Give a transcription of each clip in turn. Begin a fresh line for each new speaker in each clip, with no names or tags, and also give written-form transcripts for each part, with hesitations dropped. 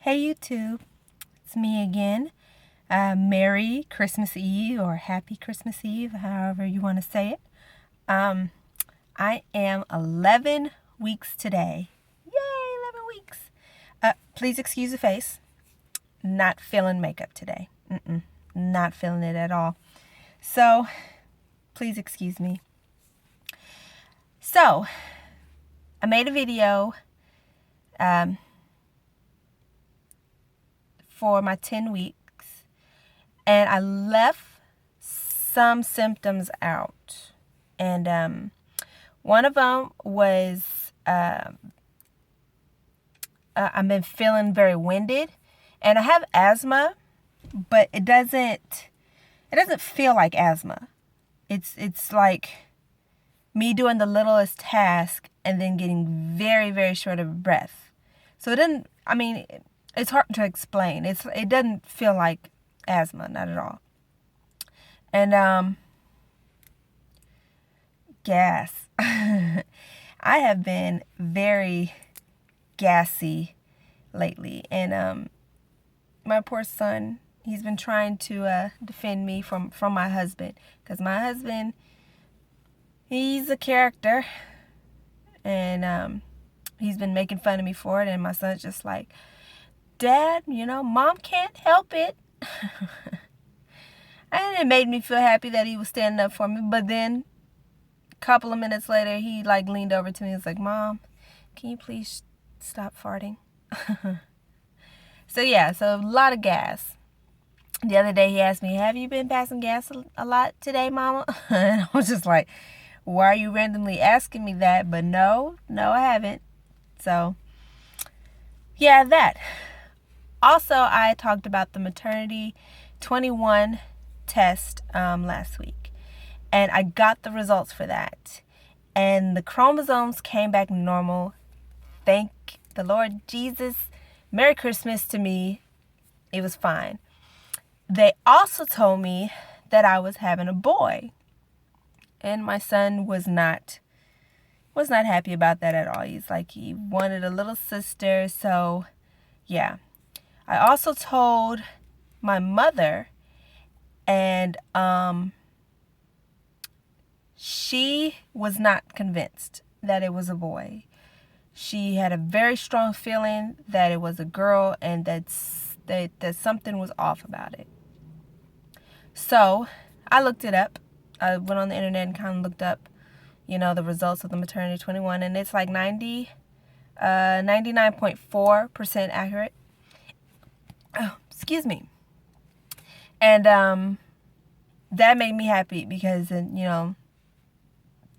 Hey YouTube, it's me again. Merry Christmas Eve or Happy Christmas Eve, however you want to say it. I am 11 weeks today. Yay, 11 weeks. Please excuse the face. Not feeling makeup today. Not feeling it at all. So, please excuse me. So, I made a video for my 10 weeks, and I left some symptoms out. And one of them was I've been feeling very winded, and I have asthma, but it doesn't feel like asthma. It's like me doing the littlest task and then getting very, very short of breath. So it's hard to explain. It doesn't feel like asthma, not at all. And gas. I have been very gassy lately, and my poor son, he's been trying to defend me from my husband, because my husband, he's a character, and he's been making fun of me for it, and my son's just like, Dad, Mom can't help it. And it made me feel happy that he was standing up for me. But then a couple of minutes later, he leaned over to me and was like, Mom, can you please stop farting? So a lot of gas. The other day he asked me, have you been passing gas a lot today, Mama? And I was just like, why are you randomly asking me that? But no, I haven't. So yeah, that. Also, I talked about the maternity 21 test last week, and I got the results for that, and the chromosomes came back normal. Thank the Lord Jesus. Merry Christmas to me. It was fine. They also told me that I was having a boy, and my son was not happy about that at all. He wanted a little sister. So yeah. I also told my mother, and she was not convinced that it was a boy. She had a very strong feeling that it was a girl, and that something was off about it. So I looked it up. I went on the internet and kind of looked up, the results of the maternity 21, and it's like 99.4% accurate. Oh, excuse me. And that made me happy, because then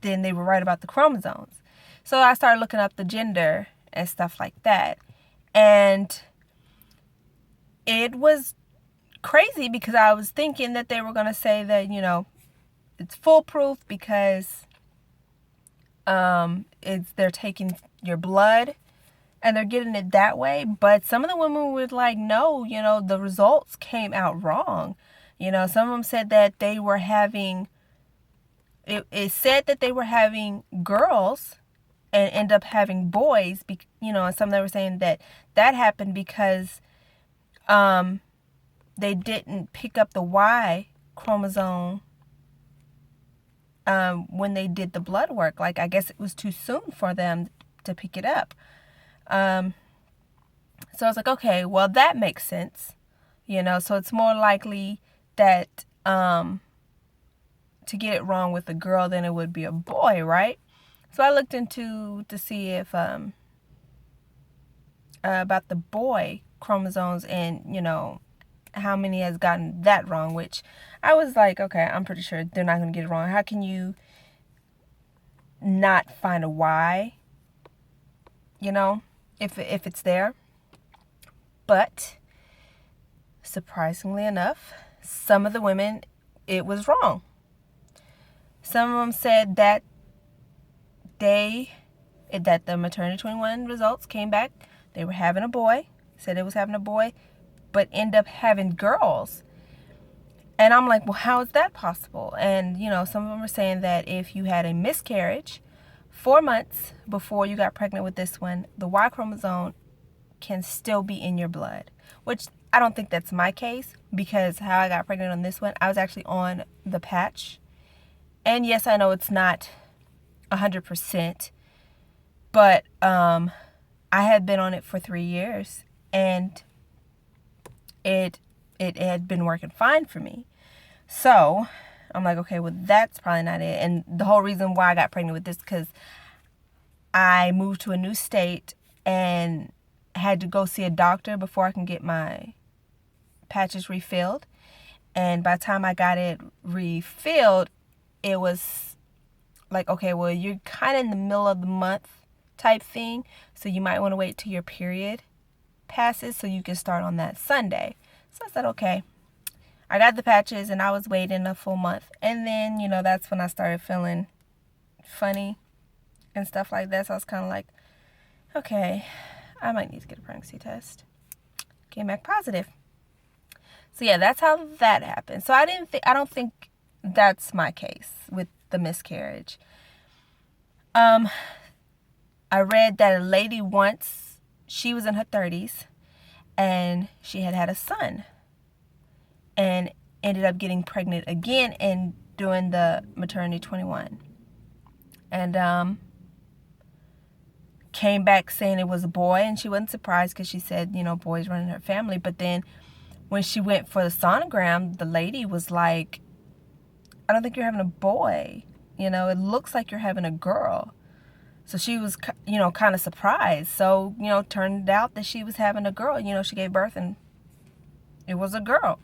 they were right about the chromosomes. So I started looking up the gender and stuff like that. And it was crazy, because I was thinking that they were going to say that, it's foolproof, because they're taking your blood and they're getting it that way. But some of the women were like, no, the results came out wrong. Some of them said that they were having, it said that they were having girls and end up having boys, and some of them were saying that happened because they didn't pick up the Y chromosome when they did the blood work. I guess it was too soon for them to pick it up. So I was like, okay, well, that makes sense. So it's more likely that to get it wrong with a girl than it would be a boy, right? So I looked into to see if about the boy chromosomes, and how many has gotten that wrong, which I was like, okay, I'm pretty sure they're not going to get it wrong. How can you not find a Y, if it's there? But surprisingly enough, some of the women, it was wrong. Some of them said that the maternity 21 results came back, they were having a boy, said it was having a boy, but end up having girls. And I'm like, well, how is that possible? And some of them were saying that if you had a miscarriage 4 months before you got pregnant with this one, the Y chromosome can still be in your blood, which I don't think that's my case, because how I got pregnant on this one, I was actually on the patch. And yes, I know it's not 100%, but I had been on it for 3 years, and it had been working fine for me. So I'm like, okay, well, that's probably not it. And the whole reason why I got pregnant with this, because I moved to a new state and had to go see a doctor before I can get my patches refilled. And by the time I got it refilled, it was like, okay, well, you're kind of in the middle of the month type thing, so you might want to wait till your period passes so you can start on that Sunday. So I said, okay. I got the patches and I was waiting a full month. And then, that's when I started feeling funny and stuff like that. So I was kind of like, okay, I might need to get a pregnancy test. Came back positive. So yeah, that's how that happened. So I don't think that's my case with the miscarriage. I read that a lady once, she was in her 30s, and she had a son, and ended up getting pregnant again and doing the maternity 21. And came back saying it was a boy, and she wasn't surprised because she said, boys run in her family. But then when she went for the sonogram, the lady was like, I don't think you're having a boy. It looks like you're having a girl. So she was, kind of surprised. So, turned out that she was having a girl. She gave birth and it was a girl.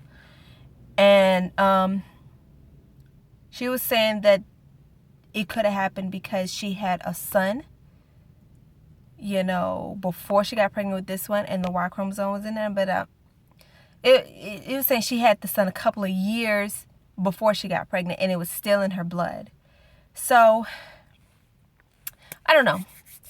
And she was saying that it could have happened because she had a son, before she got pregnant with this one, and the Y chromosome was in there. But it was saying she had the son a couple of years before she got pregnant, and it was still in her blood. So I don't know.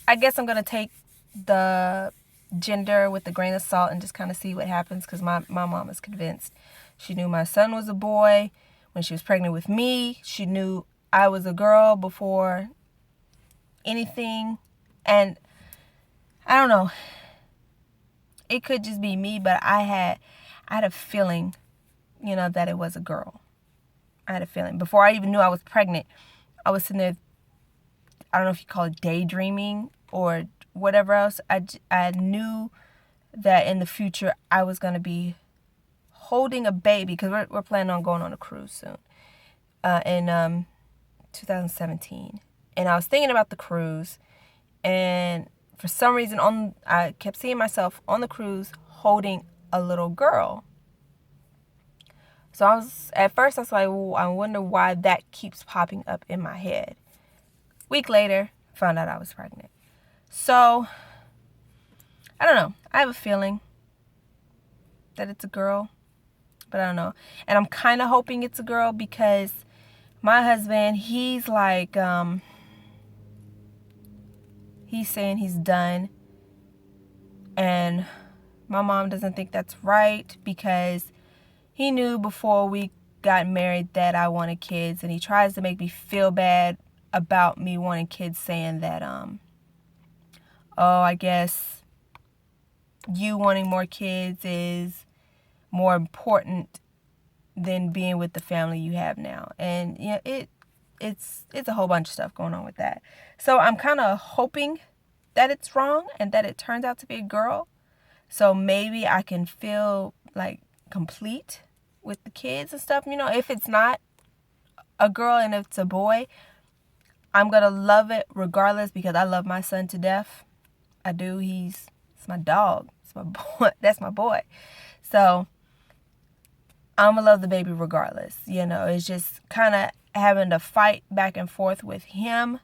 I guess I'm going to take the gender with a grain of salt and just kind of see what happens, because my mom is convinced. She knew my son was a boy when she was pregnant with me. She knew I was a girl before anything. And I don't know. It could just be me, but I had a feeling, that it was a girl. I had a feeling. Before I even knew I was pregnant, I was sitting there, I don't know if you call it daydreaming or whatever else. I knew that in the future I was going to be holding a baby, because we're planning on going on a cruise soon in 2017. And I was thinking about the cruise, and for some reason I kept seeing myself on the cruise holding a little girl. So at first I was like, well, I wonder why that keeps popping up in my head. Week later, found out I was pregnant. So, I don't know. I have a feeling that it's a girl, but I don't know. And I'm kind of hoping it's a girl, because my husband, he's like, he's saying he's done. And my mom doesn't think that's right, because he knew before we got married that I wanted kids, and he tries to make me feel bad about me wanting kids, saying that, I guess you wanting more kids is more important than being with the family you have now. And, it's a whole bunch of stuff going on with that. So I'm kind of hoping that it's wrong and that it turns out to be a girl. So maybe I can feel like complete with the kids and stuff. If it's not a girl and if it's a boy, I'm going to love it regardless, because I love my son to death. I do. It's my dog. It's my boy. That's my boy. So I'm going to love the baby regardless. It's just kind of having to fight back and forth with him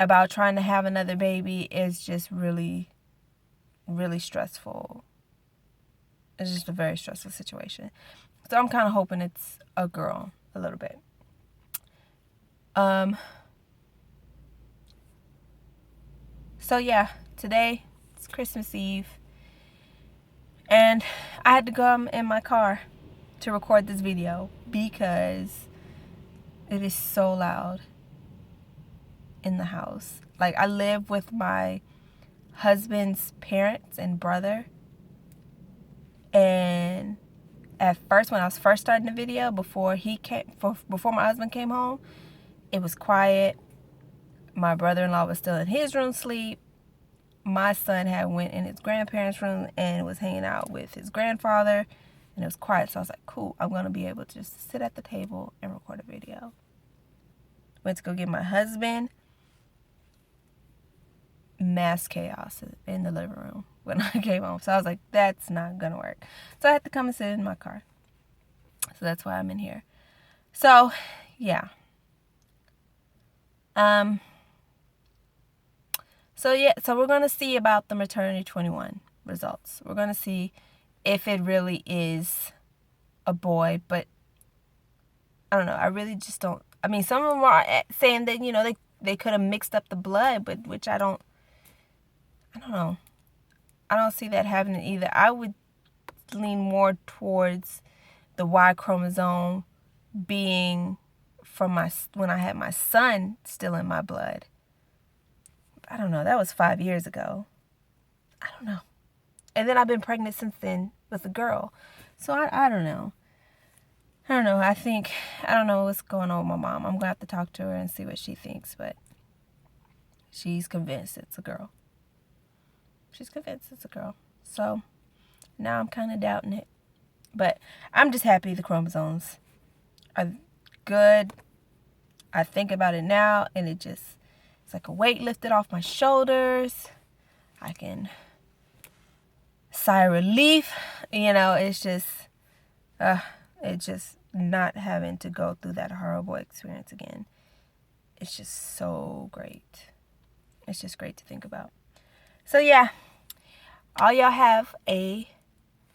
about trying to have another baby is just really, really stressful. It's just a very stressful situation. So I'm kind of hoping it's a girl a little bit. So yeah, today it's Christmas Eve, and I had to come in my car to record this video because it is so loud in the house. Like, I live with my husband's parents and brother. And at first, when I was first starting the video, before my husband came home, it was quiet. My brother-in-law was still in his room asleep. My son had went in his grandparents' room and was hanging out with his grandfather, and it was quiet. So I was like, cool, I'm going to be able to just sit at the table and record a video. Went to go get my husband. Mass chaos in the living room when I came home. So I was like, that's not going to work. So I had to come and sit in my car. So that's why I'm in here. So, yeah. So we're going to see about the maternity 21 results. We're going to see if it really is a boy, but I don't know. I really just don't. I mean, some of them are saying that, you know, they could have mixed up the blood, but which I don't know. I don't see that happening either. I would lean more towards the Y chromosome being from when I had my son still in my blood. I don't know. That was 5 years ago. I don't know. And then I've been pregnant since then with a girl. So I don't know. I don't know. I don't know what's going on with my mom. I'm going to have to talk to her and see what she thinks. But she's convinced it's a girl. She's convinced it's a girl. So now I'm kind of doubting it. But I'm just happy the chromosomes are good. I think about it now and it's like a weight lifted off my shoulders. I can sigh of relief. You know, it's just not having to go through that horrible experience again. It's just so great. It's just great to think about. So yeah, all y'all have a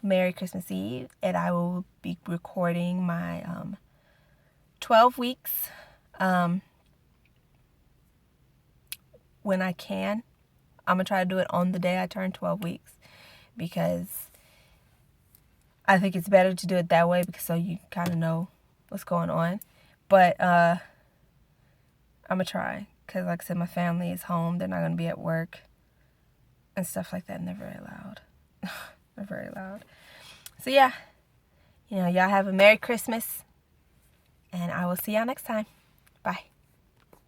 Merry Christmas Eve, and I will be recording my 12 weeks when I can. I'm going to try to do it on the day I turn 12 weeks because I think it's better to do it that way because so you kind of know what's going on. But I'm going to try because, like I said, my family is home. They're not going to be at work and stuff like that. And they're very loud. They're very loud. So, yeah. You know, y'all have a Merry Christmas. And I will see y'all next time. Bye.